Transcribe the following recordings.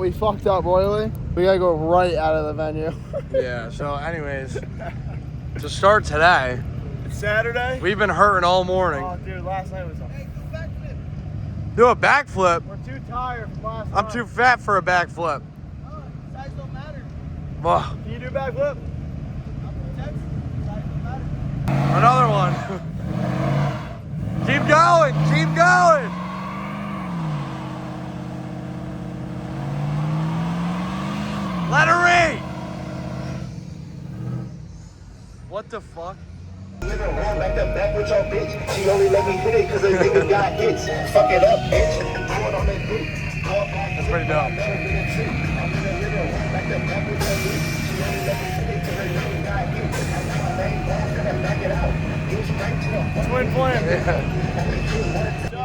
we fucked up royally. We gotta go right out of the venue. Yeah, so anyways, to start today. It's Saturday. We've been hurting all morning. Oh, dude, last night was a... Do a backflip. We're too tired from last night. I'm too fat for a backflip. Oh, size don't matter. Ugh. Can you do a backflip? Another one. Keep going, keep going. Let her eat. What the fuck? Back with your bitch. She only let me hit it because a nigga got hits. Fuck it up, bitch. That's pretty dope. Twin flame. So,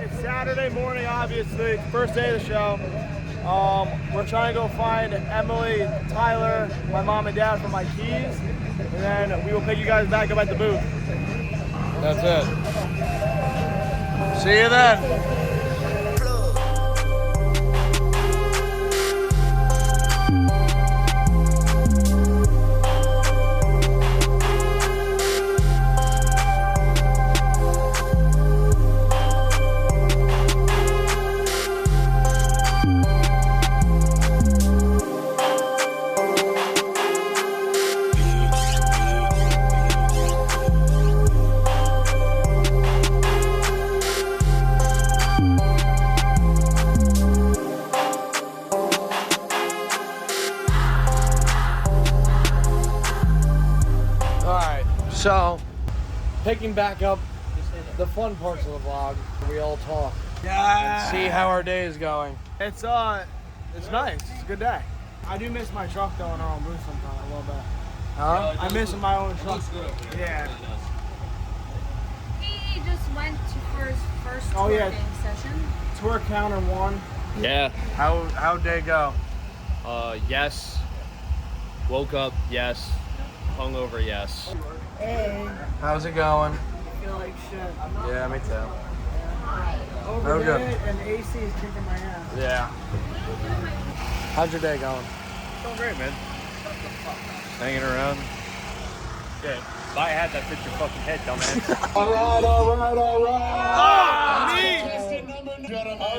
it's Saturday morning, obviously. It's the first day of the show. We're trying to go find Emily, Tyler, my mom and dad for my keys. And then we will pick you guys back up at the booth. That's it. See you then. So, picking back up the fun parts of the vlog, we all talk. Yeah. See how our day is going. It's nice. It's a good day. I do miss my truck though in our own booth sometimes a little bit. Huh? I miss my own truck. Yeah. He just went for his first twerking session. Twerk counter 1. Yeah. How'd day go? Yes. Woke up, yes. Hungover, yes. Hey. How's it going? I feel like shit. Yeah, me too. Overnight and AC is kicking my ass. Yeah. How's your day going? Going great, man. Hanging around. Yeah. Buy a hat that fits your fucking head, dumbass. All right.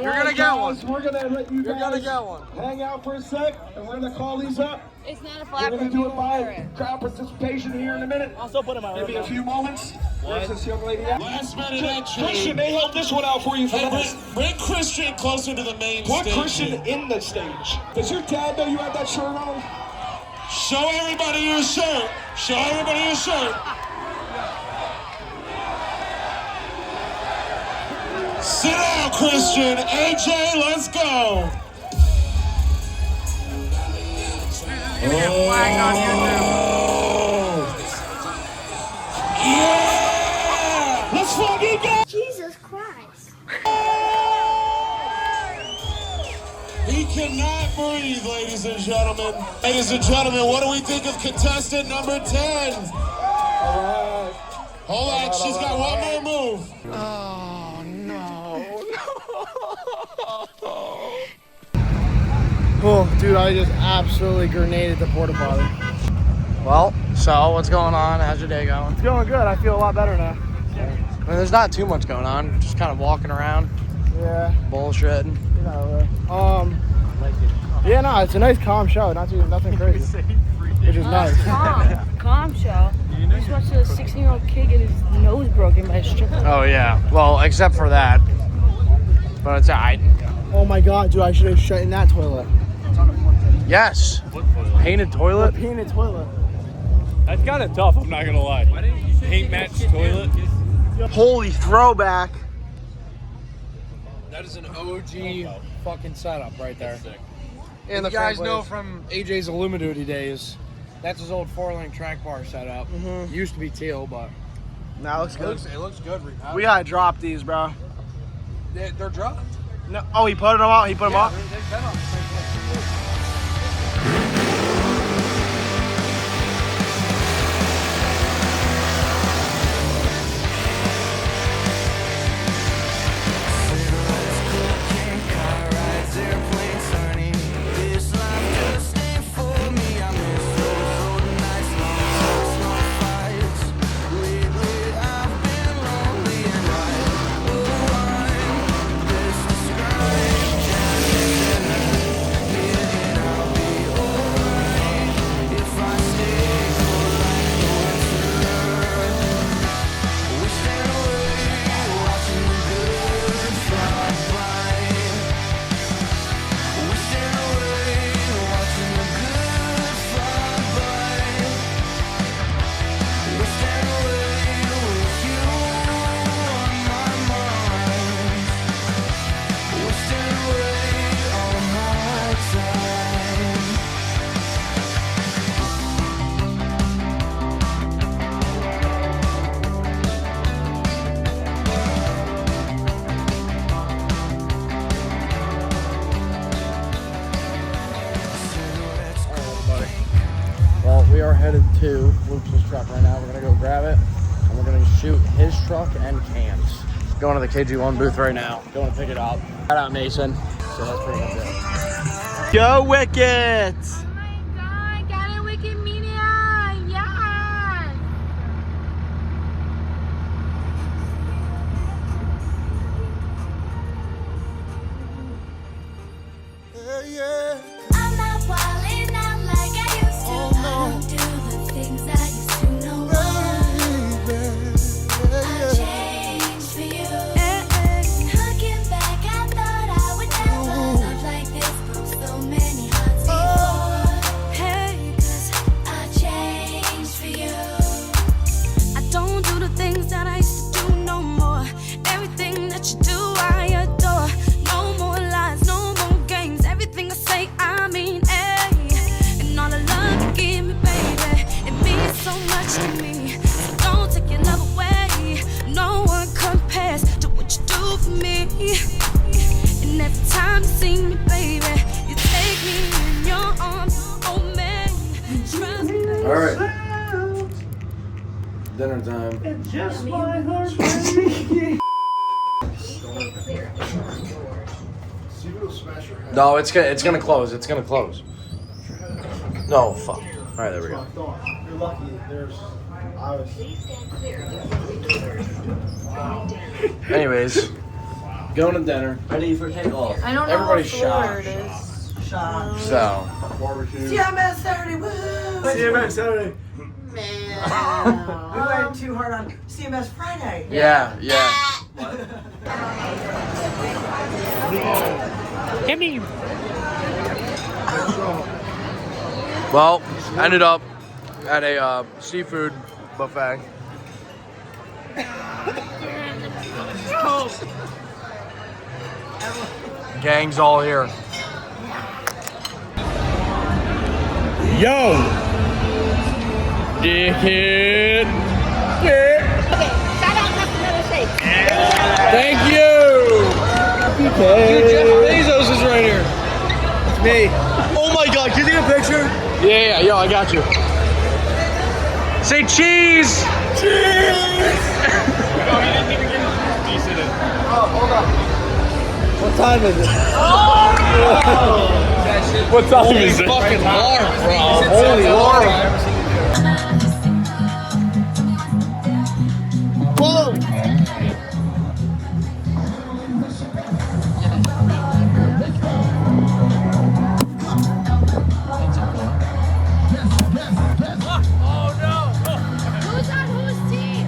You're gonna get one. We're gonna let you You're guys gonna get one. hang out for a sec, and we're gonna call these up. It's not a We're flapper. gonna do it by crowd participation here in a minute. I'll still put it in my Maybe a room. few moments. Where's this young lady at? Last minute entry. Christian, they held this one out for you. Hey, bring Christian closer to the main Put stage. Christian in the stage. Does your dad know you have that shirt on? Show everybody your shirt. Show everybody your shirt. Sit down, Christian. AJ, let's go. Give me a flag on YouTube. Yeah! Let's fucking go. Jesus Christ. He cannot breathe, ladies and gentlemen. Ladies and gentlemen, what do we think of contestant number 10? Hold on, she's got one more move. Oh no. Oh, dude, I just absolutely grenaded the porta potty. Well, so what's going on? How's your day going? It's going good. I feel a lot better now. I mean, there's not too much going on. Just kind of walking around, Yeah. bullshitting. You know, yeah, no, it's a nice calm show. Nothing crazy. Which is nice. Calm show. You just watched a 16-year-old kid get his nose broken by a stripper. Oh yeah. Well, except for that. But it's alright. Oh my god, dude, I should have shut in that toilet. Yes. Painted toilet. Painted toilet. That's kind of tough, I'm not gonna lie. Paint match toilet. Holy throwback. That is an OG fucking setup right there. And You guys know from AJ's Illuminati days, that's his old 4-lane track bar setup. Used to be teal, but Now it looks good. it looks good. We gotta drop these, bro. They're dropped. No, oh, he put them out. He put them out. They've been on the same place. Car rides, airplanes, sunny we are headed to Luke's truck right now. We're gonna go grab it, and we're gonna shoot his truck and cams. Going to the KG1 booth right now. Going to pick it up. Shout out Mason. So that's pretty much it. Go Wickets! Oh my god, got it, Wicked Media! Yes! I'm not wildin' out like I used to. I don't do the things I used to no more. I changed for you. Looking back, I thought I would never love like this. Broke so many hearts before. Hey, 'cause I changed for you. I don't do the things that I used to do no more. Everything that you do, I adore. No more lies, no more games. Everything I say, I mean, hey. And all the love you give me, baby, it means so much to me. So don't take your love away. No one compares to what you do for me. And every time you see me, baby, you take me in your arms. Oh man, trust me. All right. Dinner time. No, it's gonna close. It's gonna close. No, fuck. All right, there we go. You're lucky. Anyways, going to dinner. Ready for takeoff. I don't know Everybody's what floor shocked. it is. So, CMS Saturday, woo! CMX Saturday. Man. We went too hard on CMS Friday. yeah. Well, ended up at a seafood buffet. Gang's all here. Yo! Dickhead! Thank you! Dude, Jeff Bezos is right here. It's me. Oh my god, can you take a picture? Yeah, yo, I got you. Say cheese! What time is it? What time is it? Fucking alarm, bro. Holy alarm. Whoa! Who's on whose team?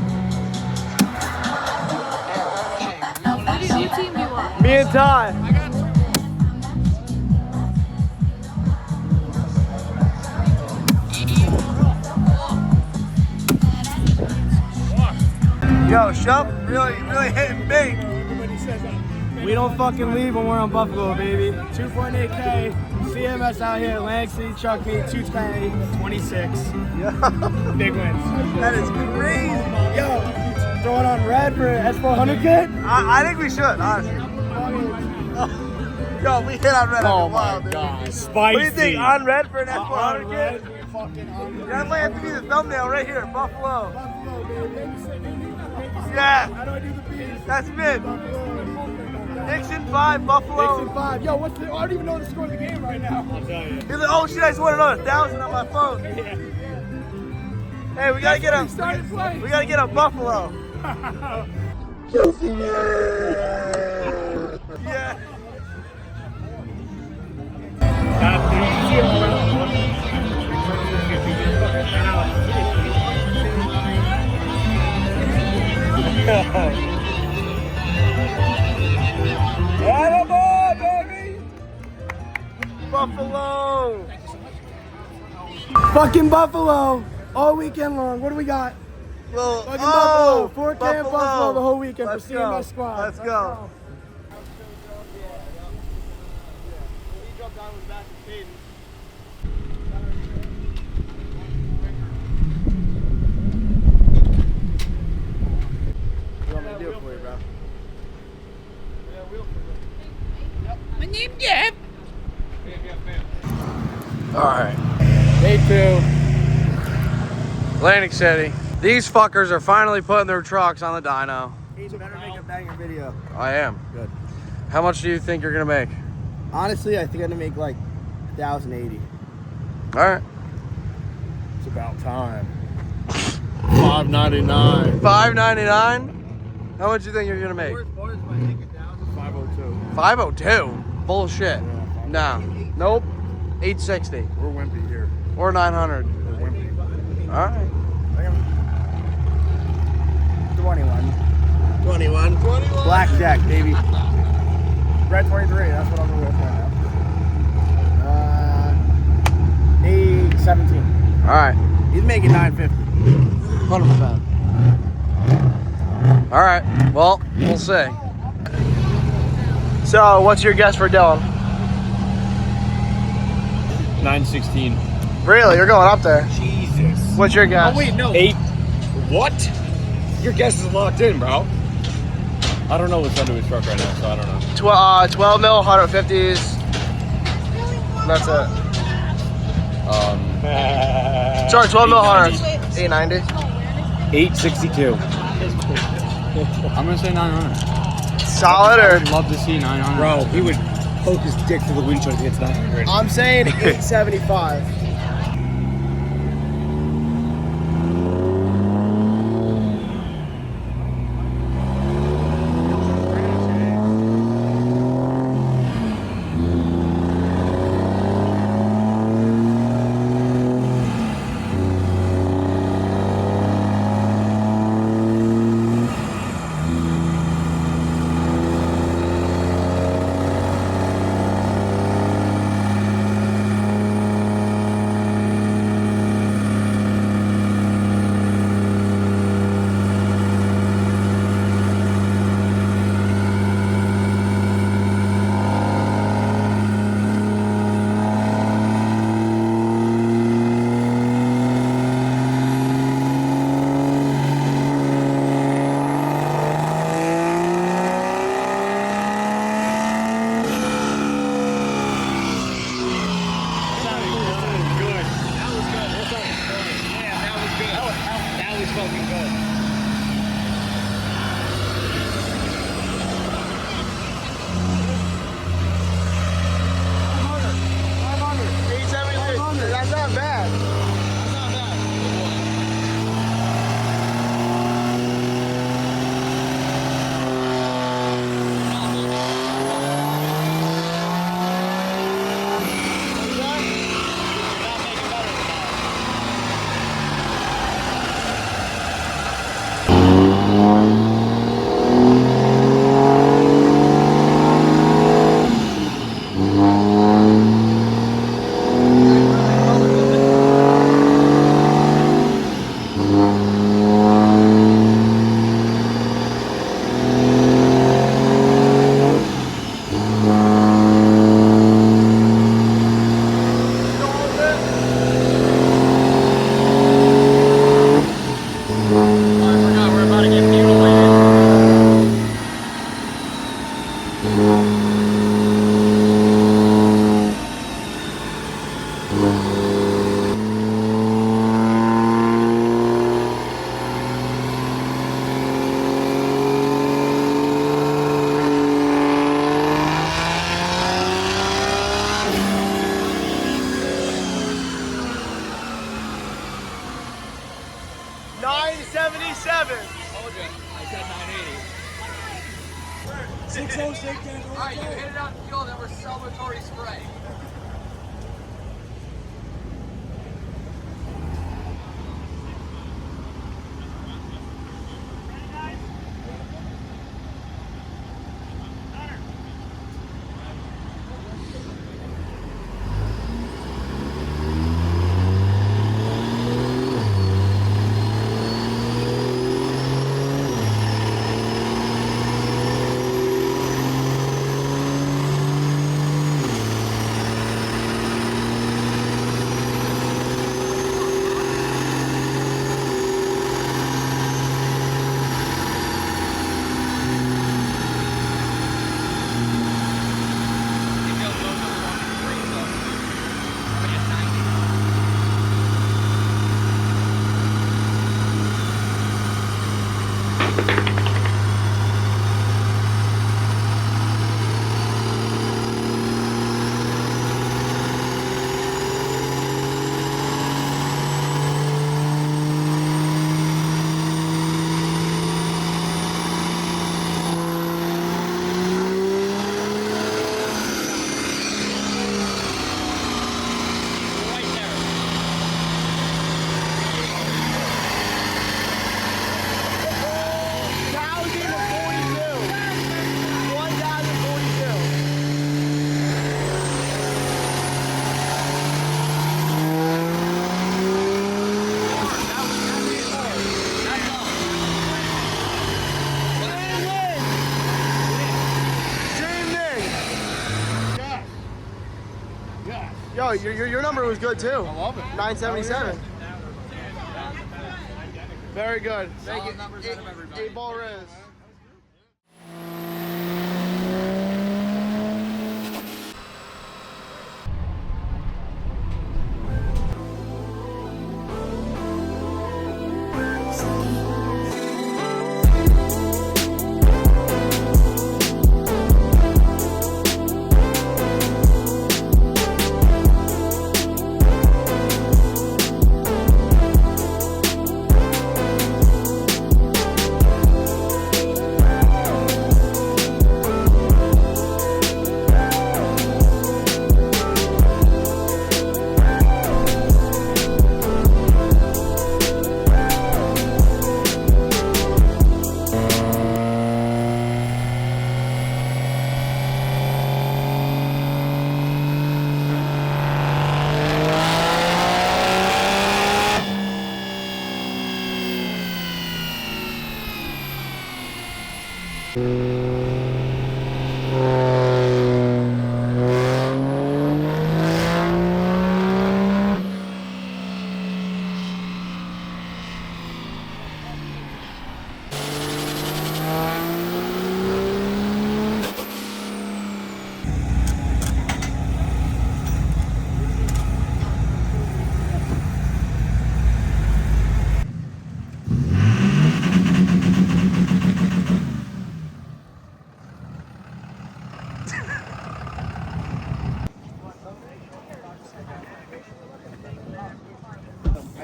Who team you on? Me and Ty. Yo, Shop really hitting big. We don't fucking leave when we're on Buffalo, baby. 2.8K, CMS out here, Atlantic City, Chuck Me, 2K, 26. Big wins. That is crazy. Yo, throwing on red for S400 kit? I think we should, honestly. Yo, we hit on red. Oh my god. Spicy. What do you think? On red for an S400 kit? You definitely have to be the thumbnail right here, Buffalo. Yeah. How do I do the beats? That's mid. Dixon 5, Buffalo. Dixon 5. Yo, what's the? I don't even know the score of the game right now. I'll tell you. He's like, oh shit, I just want to know 1,000 on my phone. Yeah. Hey, we gotta get him. We gotta get a Buffalo. Yeah. Attaboy, baby! Buffalo! Fucking Buffalo! All weekend long. What do we got? Well, fucking Buffalo. 4K in Buffalo the whole weekend for CMS squad. Let's go. Alright. Day 2. Atlantic City. These fuckers are finally putting their trucks on the dyno. You better make a banger video. I am. Good. How much do you think you're gonna make? Honestly, I think I'm gonna make like 1,080. All right. It's about time. $5.99. $5.99. How much do you think you're gonna make? 502. 502. Bullshit. Nah. Nope. 860 We're wimpy here. or 900. We're wimpy. All right. 21. 21. Blackjack, baby. Red 23. That's what I'm going with right now. 817. All right. He's making 950. 100%. All right. Well, we'll see. So, what's your guess for Dylan? 916. Really? You're going up there. Jesus. What's your guess? Oh wait, no. 8. What? Your guess is locked in, bro. I don't know what's under his truck right now, so I don't know. 12 mil, 150s. That's it. Sorry, 12 mil, 100s. 890. 862. I'm gonna say 900. Solid I or? would love to see 900. Bro, he would poke his dick through the windshield if he hits 900. I'm saying 875. That's not bad. $977. Told you. I said 980. 606. All right, you hit it out the fuel, then we're celebratory spray. Yeah. Yo, your number was good too. I love it. 977. Very good. Thank Solid you. numbers out of everybody. 8-ball Riz.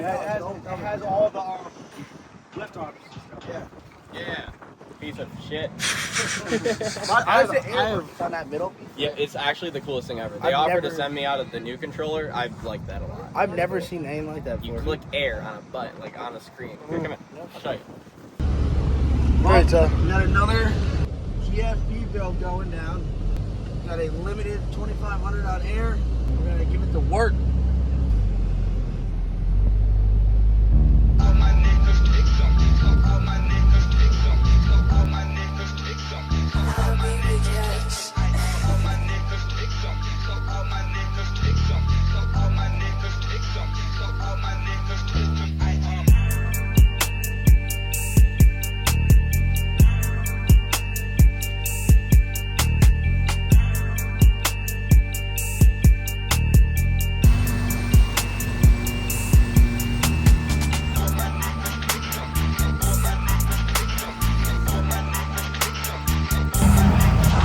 It has all the lift arms. Yeah. Piece of shit. I have on that middle. Yeah, it's actually the coolest thing ever. They offered to send me out of the new controller. I like that a lot. I've never seen anything like that You before. click air on a button, like on a screen. Here, come in. I'll show you. Great, We got another GFP build going down. Got a limited 2500 on air. We're gonna give it the work. All my niggas take some. All my niggas take some. All my niggas take some. All my niggas take some. All my niggas take some. All my niggas take some. All my niggas take some. All my niggas take some.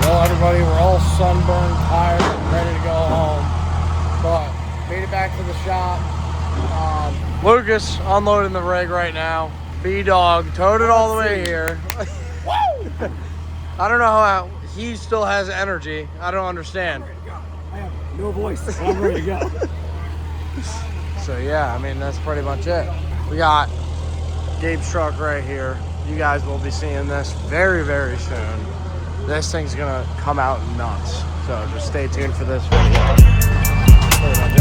Well, everybody, we're all sunburned, tired, and ready to go home. But made it back to the shop. Lucas unloading the rig right now. B-Dog towed it all the way here. Woo! I don't know how he still has energy. I don't understand. I have no voice. I'm ready to go. So yeah, I mean, that's pretty much it. We got Gabe's truck right here. You guys will be seeing this very, very soon. This thing's gonna come out nuts. So just stay tuned for this video. Pretty much